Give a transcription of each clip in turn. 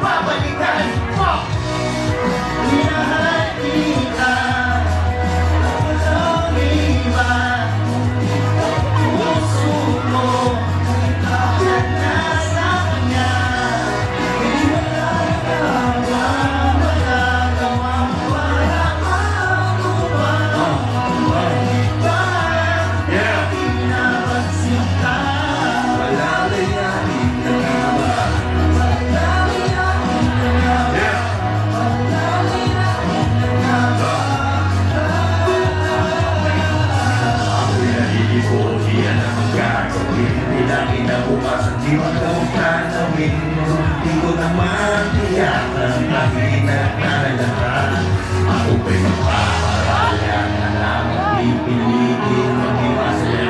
babalikan mo. Minahal kita, walang iba. Puso mo, at nasa kanya. Di magagawa, magagawang wala bumalik pa. Pinapagsinta, Malalayain ka na ba? Ako'y nalilibot, iyan ang gagawin. Bilang inabukasan, di magkauntanawin. Di ko naman tiyak ang nahinagdalahan. Ako ba'y magpaparalyan na lamang di pilitin mag-iwasaya.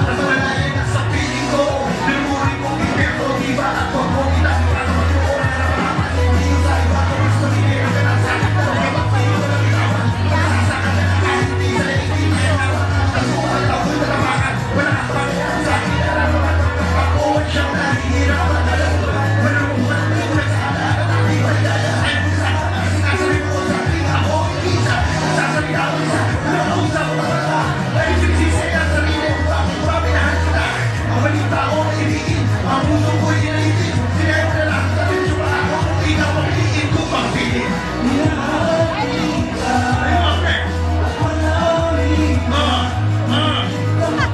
Namalayan na sa piling ko, limurin kong ipero, di ba? At huwag mong itasura na mag-uura na naman. Hindi yung sa iba ko gusto nila ka na sa akin. Pero may magpayo na binawan. Masasakan na kahit hindi sa hindi na yan naman. Nagsukat ako na namangan. Wala ka pa rin sa akin. Alam mo na pagkakuhan siyang nahihirapan. Alam mo na walang umanin na sa alaga. Hindi ba daya? Ay, sa sinasabi mo sa akin. Ako hindi sa sasabi ako sa nausap mo na. Ay, sinisisi ang sarili ko. Bakit ba minahan kita? Ang maling tao na ibigin. Ang puso ko'y inaitin. Sinayo na lang. Sabi niyo pa ako. Ikaw ang piliin ko pang pilin. minahal kita, Ay, okay. walang iba.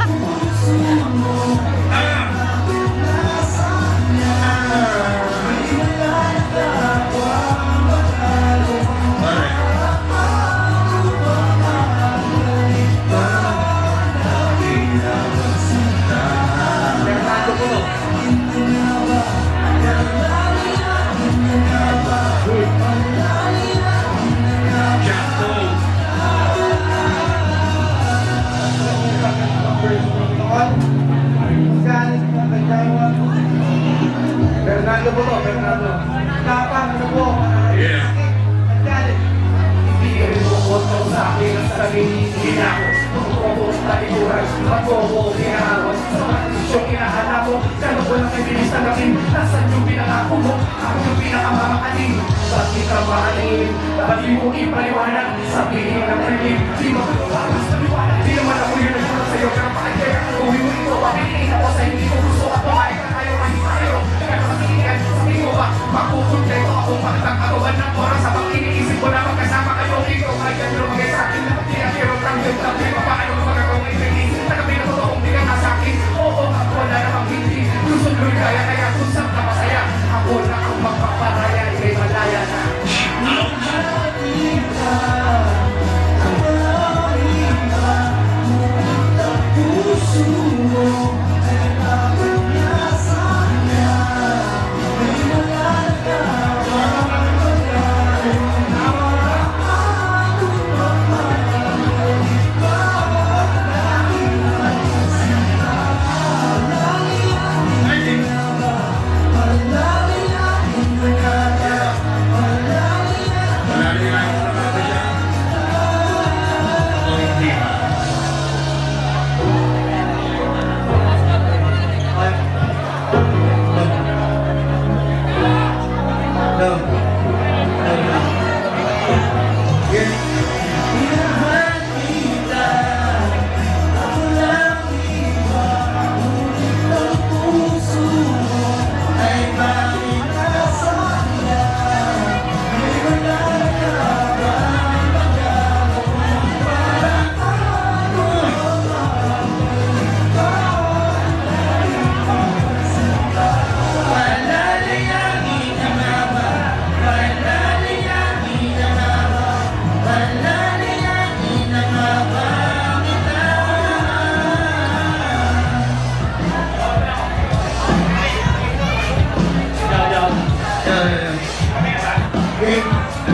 Puso mo, nasa kanya. Di magagawa, Fernando po to, Fernando. Tapang, ano po? Yeah. Nagkalit. Hindi ka rin bumoto sa akin ang sarili. Hindi na ako. Tumutuwa sa talikuran. Ako mo kinahawan. Sa mga desisyon kinahanap mo. Kano ko lang kaibilis tanggapin. Nasaan yung pinangako mo? Ako yung pinakamamakaling. Ba't di ka mahalin? Ba't di mo ipaliwanag? Sabihin ng training. Di mo pagpapas na liwanag. Di naman ako yun nagsulat sa'yo. Pero bakit kaya ako uwi ko? Papiliin ako sa hindi ko gusto at pumayag ka tayo kahit tayo. Kaya makikigan sa tingin ba? Makukontento akong pagkakaroon ng oras sa pag-iniisip ko na magkasama kayo. Ikaw kaya lumagay sa akin na pag-tinatiro ng yung tabi. Paano ko magagawin kayo? Tagabi na totoong di ka na sa akin. Oo, ako na namang hindi. Lusunod kaya kaya kung saan ka masaya. Ako na ang magpaparaya. Ika'y malaya na. minahal kita, walang iba. Ang puso mo, ay bakit nasa kanya. Di magagawa, Malalayain ka na ba siya? O hindi ba? minahal kita, walang iba. Ang puso mo, ay bakit nasa kanya. Di magagawa, magagawang walang Palalayain ka nga ba? Palalayain ka nga ba? Palalayain ka nga ba kita? Yeah.